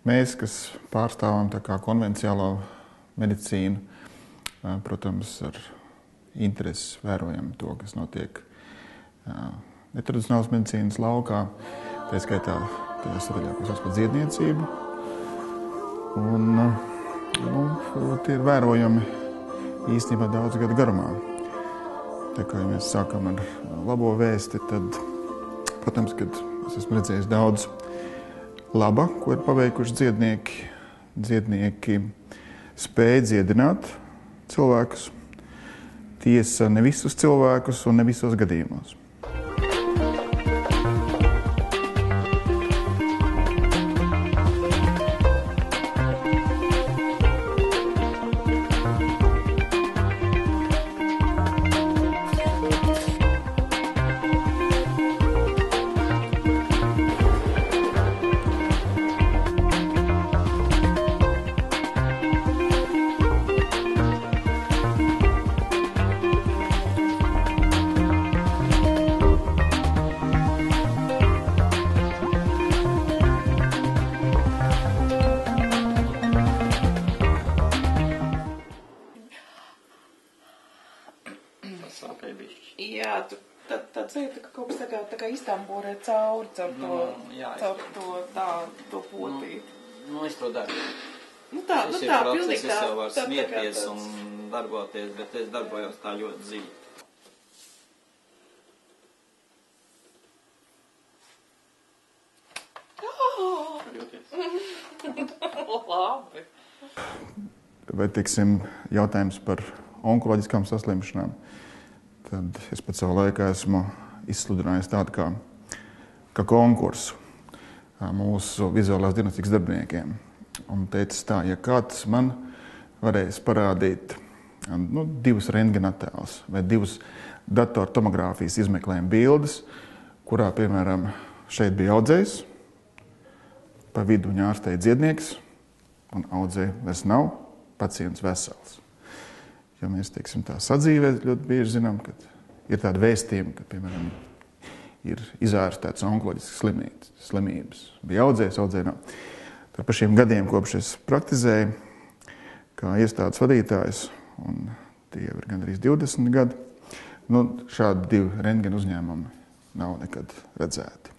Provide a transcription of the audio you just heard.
Mēs, kas pārstāvam tā kā konvenciālo medicīnu, protams, ar interesi vērojam to, kas notiek netradicionālas medicīnas laukā, tā skaitā tajā sadaļā, kas sauc par dziedniecību. Un tie ir vērojami īstenībā daudz gadu garumā. Tā kā ja mēs sākam ar labo vēsti, tad, protams, kad es esmu redzējis daudz laba, ko ir paveikuši dziednieki. Dziednieki spēj dziedināt cilvēkus. Tiesa ne visus cilvēkus un ne visos gadījumos. Jā, tad sajūta, ka kaut kas tā kā iztamborē cauri caur to potīti. Es to daru. Tas ir process, es jau varu smieties un darboties, bet es darbojos tā ļoti dziļi. Labi. Vai, teiksim, jautājums par onkoloģiskām saslimšanām, tad es pat savu laiku esmu izsludinājis tādu kā konkursu mūsu vizuālās diagnostikas darbiniekiem. Un teicis tā, ja kāds man varēs parādīt 2 rentgenattēlus vai 2 datortomogrāfijas izmeklējuma bildes, kurā, piemēram, šeit bija audzējs, pa vidu viņa ārstēja dziednieks, un audzēja vairs nav, pacients vesels. Jo mēs, teiksim, tā sadzīvē ļoti bieži zinām, ka ir tādi vēstījumi, ka, piemēram, ir izārstēts onkoloģiskas slimības. Bija audzējs, audzēja nav. Tad par šiem gadiem, kopš es praktizēju, kā iestādes vadītājs, un tie jau ir gandrīz 20 gadi, šādi 2 rentgena uzņēmumi nav nekad redzēti.